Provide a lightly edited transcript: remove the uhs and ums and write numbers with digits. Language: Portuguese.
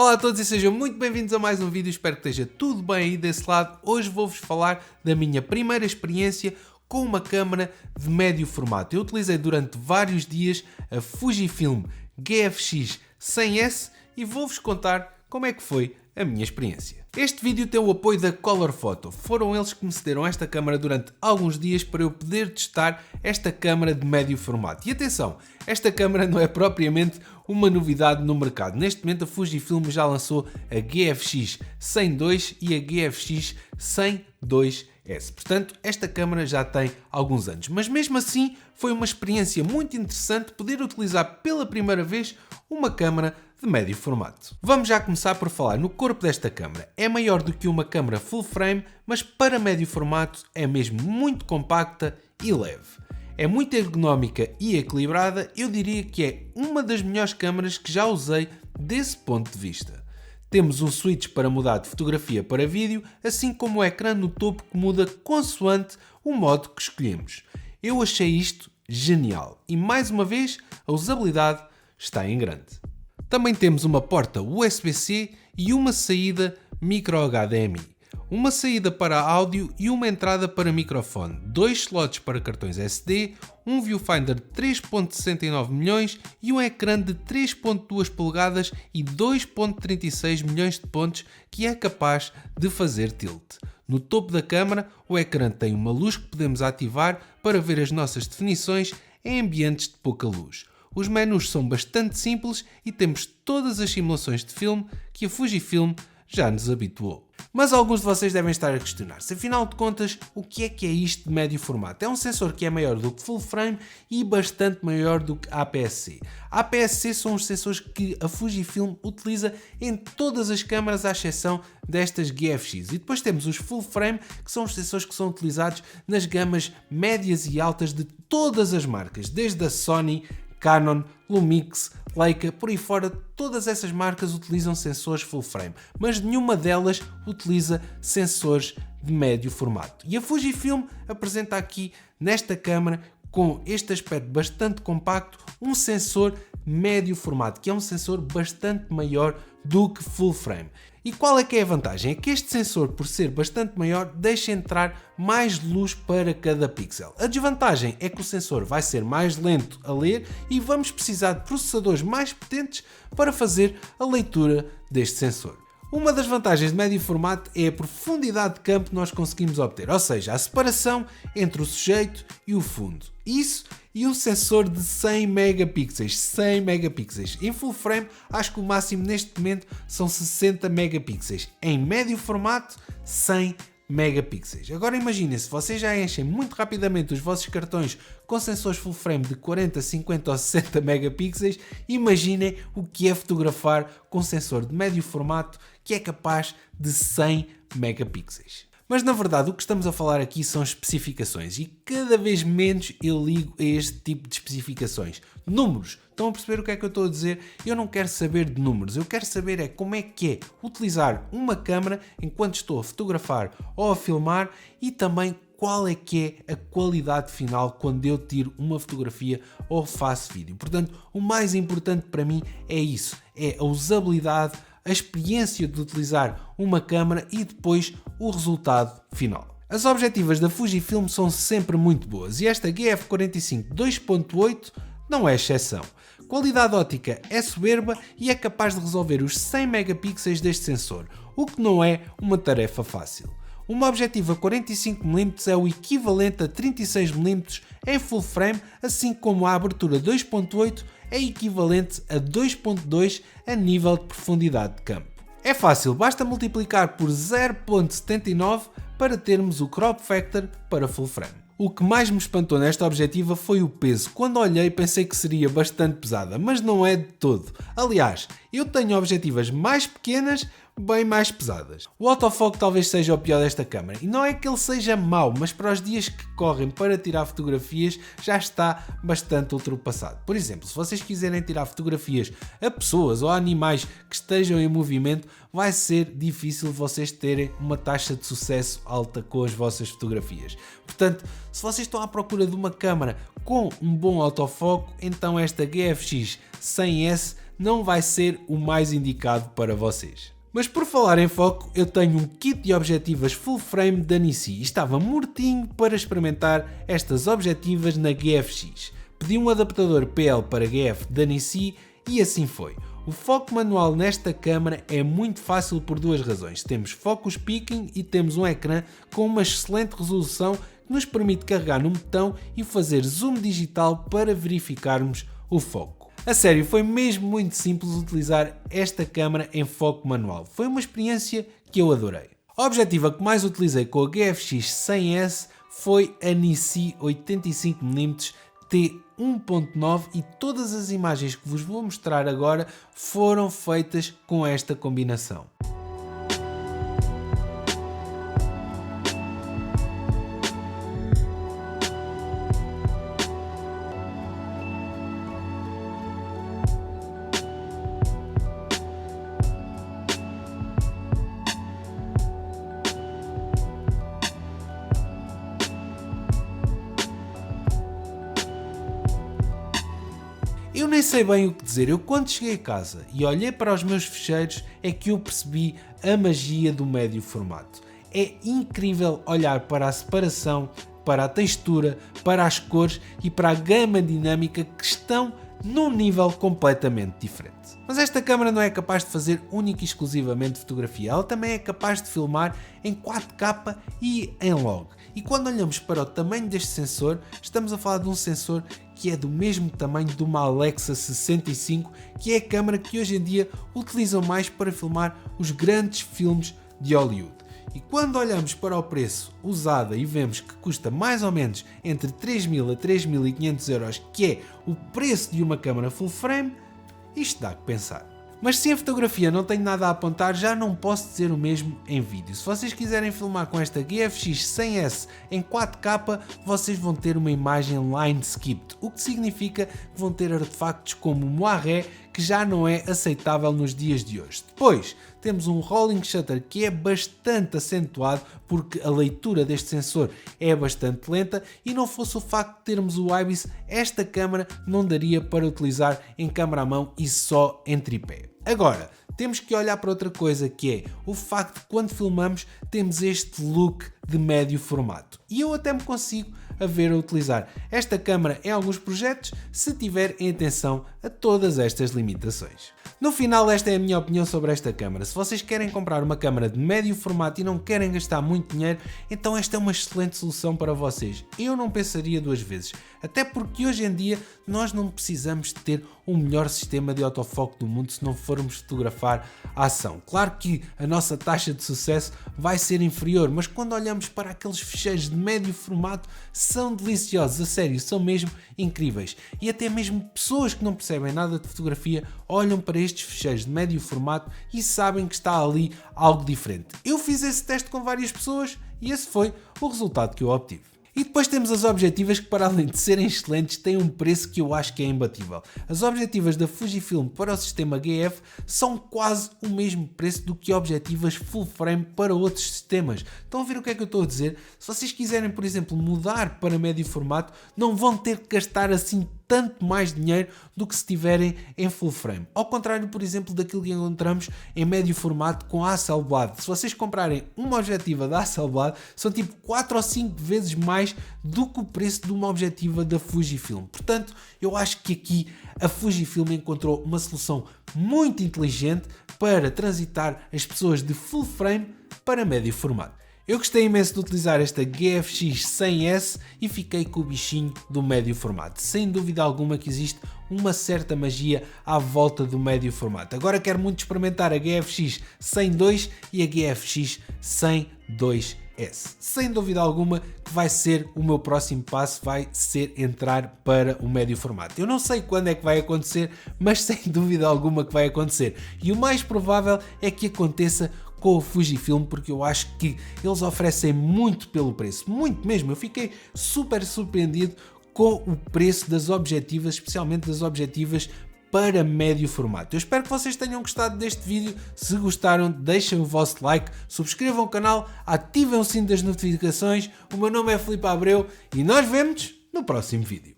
Olá a todos e sejam muito bem-vindos a mais um vídeo, espero que esteja tudo bem aí desse lado. Hoje vou-vos falar da minha primeira experiência com uma câmera de médio formato. Eu utilizei durante vários dias a Fujifilm GFX 100S e vou-vos contar como é que foi a minha experiência. Este vídeo tem o apoio da Color Photo. Foram eles que me cederam esta câmera durante alguns dias para eu poder testar esta câmera de médio formato. E atenção, esta câmera não é propriamente uma novidade no mercado. Neste momento a Fujifilm já lançou a GFX 100-2 e a GFX 100-2S. Portanto, esta câmera já tem alguns anos. Mas mesmo assim foi uma experiência muito interessante poder utilizar pela primeira vez uma câmera de médio formato. Vamos já começar por falar no corpo desta câmera. É maior do que uma câmera full frame, mas para médio formato é mesmo muito compacta e leve. É muito ergonómica e equilibrada, eu diria que é uma das melhores câmaras que já usei desse ponto de vista. Temos um switch para mudar de fotografia para vídeo, assim como o ecrã no topo que muda consoante o modo que escolhemos. Eu achei isto genial e mais uma vez a usabilidade está em grande. Também temos uma porta USB-C e uma saída micro HDMI. Uma saída para áudio e uma entrada para microfone, 2 slots para cartões SD, um viewfinder de 3.69 milhões e um ecrã de 3.2 polegadas e 2.36 milhões de pontos que é capaz de fazer tilt. No topo da câmara, o ecrã tem uma luz que podemos ativar para ver as nossas definições em ambientes de pouca luz. Os menus são bastante simples e temos todas as simulações de filme que a Fujifilm já nos habituou. Mas alguns de vocês devem estar a questionar-se, afinal de contas, o que é isto de médio formato? É um sensor que é maior do que full frame e bastante maior do que APS-C. APS-C são os sensores que a Fujifilm utiliza em todas as câmaras, à exceção destas GFX. E depois temos os full frame, que são os sensores que são utilizados nas gamas médias e altas de todas as marcas, desde a Sony, Canon, Lumix, Leica, por aí fora, todas essas marcas utilizam sensores full frame, mas nenhuma delas utiliza sensores de médio formato. E a Fujifilm apresenta aqui nesta câmera, com este aspecto bastante compacto, um sensor médio formato, que é um sensor bastante maior do que full frame. E qual é que é a vantagem? É que este sensor, por ser bastante maior, deixa entrar mais luz para cada pixel. A desvantagem é que o sensor vai ser mais lento a ler e vamos precisar de processadores mais potentes para fazer a leitura deste sensor. Uma das vantagens de médio formato é a profundidade de campo que nós conseguimos obter, ou seja, a separação entre o sujeito e o fundo. Isso e um sensor de 100 megapixels. 100 megapixels. Em full frame, acho que o máximo neste momento são 60 megapixels. Em médio formato, 100 megapixels. Agora imaginem, se vocês já enchem muito rapidamente os vossos cartões com sensores full frame de 40, 50 ou 60 megapixels, imaginem o que é fotografar com um sensor de médio formato que é capaz de 100 megapixels. Mas na verdade o que estamos a falar aqui são especificações e cada vez menos eu ligo a este tipo de especificações. Números, estão a perceber o que é que eu estou a dizer? Eu não quero saber de números, eu quero saber é como é que é utilizar uma câmera enquanto estou a fotografar ou a filmar e também qual é que é a qualidade final quando eu tiro uma fotografia ou faço vídeo. Portanto, o mais importante para mim é isso, é a usabilidade, a experiência de utilizar uma câmera e depois o resultado final. As objetivas da Fujifilm são sempre muito boas e esta GF45 2.8 não é exceção. Qualidade óptica é soberba e é capaz de resolver os 100 megapixels deste sensor, o que não é uma tarefa fácil. Uma objetiva 45mm é o equivalente a 36mm em full frame, assim como a abertura 2.8 é equivalente a 2.2 a nível de profundidade de campo. É fácil, basta multiplicar por 0.79 para termos o crop factor para full frame. O que mais me espantou nesta objetiva foi o peso. Quando olhei pensei que seria bastante pesada, mas não é de todo. Aliás, eu tenho objetivas mais pequenas, bem mais pesadas. O autofoco talvez seja o pior desta câmera, e não é que ele seja mau, mas para os dias que correm para tirar fotografias já está bastante ultrapassado. Por exemplo, se vocês quiserem tirar fotografias a pessoas ou a animais que estejam em movimento, vai ser difícil vocês terem uma taxa de sucesso alta com as vossas fotografias. Portanto, se vocês estão à procura de uma câmera com um bom autofoco, então esta GFX 100S não vai ser o mais indicado para vocês. Mas por falar em foco, eu tenho um kit de objetivas full frame da Nissi e estava mortinho para experimentar estas objetivas na GFX. Pedi um adaptador PL para GF da Nissi e assim foi. O foco manual nesta câmera é muito fácil por duas razões. Temos focus picking e temos um ecrã com uma excelente resolução que nos permite carregar num botão e fazer zoom digital para verificarmos o foco. A sério, foi mesmo muito simples utilizar esta câmera em foco manual. Foi uma experiência que eu adorei. A objetiva que mais utilizei com a GFX 100S foi a Nissi 85mm T1.9 e todas as imagens que vos vou mostrar agora foram feitas com esta combinação. Eu nem sei bem o que dizer, eu quando cheguei a casa e olhei para os meus ficheiros é que eu percebi a magia do médio formato. É incrível olhar para a separação, para a textura, para as cores e para a gama dinâmica que estão num nível completamente diferente. Mas esta câmera não é capaz de fazer única e exclusivamente fotografia, ela também é capaz de filmar em 4K e em log. E quando olhamos para o tamanho deste sensor, estamos a falar de um sensor que é do mesmo tamanho de uma Alexa 65, que é a câmera que hoje em dia utilizam mais para filmar os grandes filmes de Hollywood. E quando olhamos para o preço usada e vemos que custa mais ou menos entre 3.000 a 3.500 euros, que é o preço de uma câmera full frame, isto dá que pensar. Mas se em fotografia não tenho nada a apontar, já não posso dizer o mesmo em vídeo. Se vocês quiserem filmar com esta GFX 100S em 4K, vocês vão ter uma imagem line skipped, o que significa que vão ter artefactos como o moiré, que já não é aceitável nos dias de hoje. Depois, temos um rolling shutter que é bastante acentuado porque a leitura deste sensor é bastante lenta e não fosse o facto de termos o IBIS, esta câmera não daria para utilizar em câmera à mão e só em tripé. Agora, temos que olhar para outra coisa que é o facto de quando filmamos temos este look de médio formato. E eu até me consigo a ver a utilizar esta câmera em alguns projetos se tiver em atenção a todas estas limitações. No final, esta é a minha opinião sobre esta câmera. Se vocês querem comprar uma câmera de médio formato e não querem gastar muito dinheiro, então esta é uma excelente solução para vocês. Eu não pensaria duas vezes, até porque hoje em dia nós não precisamos de ter o melhor sistema de autofoco do mundo se não formos fotografar a ação. Claro que a nossa taxa de sucesso vai ser inferior, mas quando olhamos para aqueles ficheiros de médio formato, são deliciosos, a sério, são mesmo incríveis. E até mesmo pessoas que não percebem nada de fotografia olham para estes ficheiros de médio formato e sabem que está ali algo diferente. Eu fiz esse teste com várias pessoas e esse foi o resultado que eu obtive. E depois temos as objetivas que, para além de serem excelentes, têm um preço que eu acho que é imbatível. As objetivas da Fujifilm para o sistema GF são quase o mesmo preço do que objetivas full frame para outros sistemas. Estão a ver o que é que eu estou a dizer? Se vocês quiserem, por exemplo, mudar para médio formato, não vão ter que gastar assim tanto mais dinheiro do que se tiverem em full frame. Ao contrário, por exemplo, daquilo que encontramos em médio formato com a Hasselblad. Se vocês comprarem uma objetiva da Hasselblad, são tipo 4 ou 5 vezes mais do que o preço de uma objetiva da Fujifilm. Portanto, eu acho que aqui a Fujifilm encontrou uma solução muito inteligente para transitar as pessoas de full frame para médio formato. Eu gostei imenso de utilizar esta GFX 100S e fiquei com o bichinho do médio formato. Sem dúvida alguma que existe uma certa magia à volta do médio formato. Agora quero muito experimentar a GFX 102 e a GFX 102S. Sem dúvida alguma que vai ser o meu próximo passo, vai ser entrar para o médio formato. Eu não sei quando é que vai acontecer, mas sem dúvida alguma que vai acontecer. E o mais provável é que aconteça com o Fujifilm, porque eu acho que eles oferecem muito pelo preço, muito mesmo. Eu fiquei super surpreendido com o preço das objetivas, especialmente das objetivas para médio formato. Eu espero que vocês tenham gostado deste vídeo. Se gostaram, deixem o vosso like, subscrevam o canal, ativem o sino das notificações. O meu nome é Filipe Abreu e nós vemos no próximo vídeo.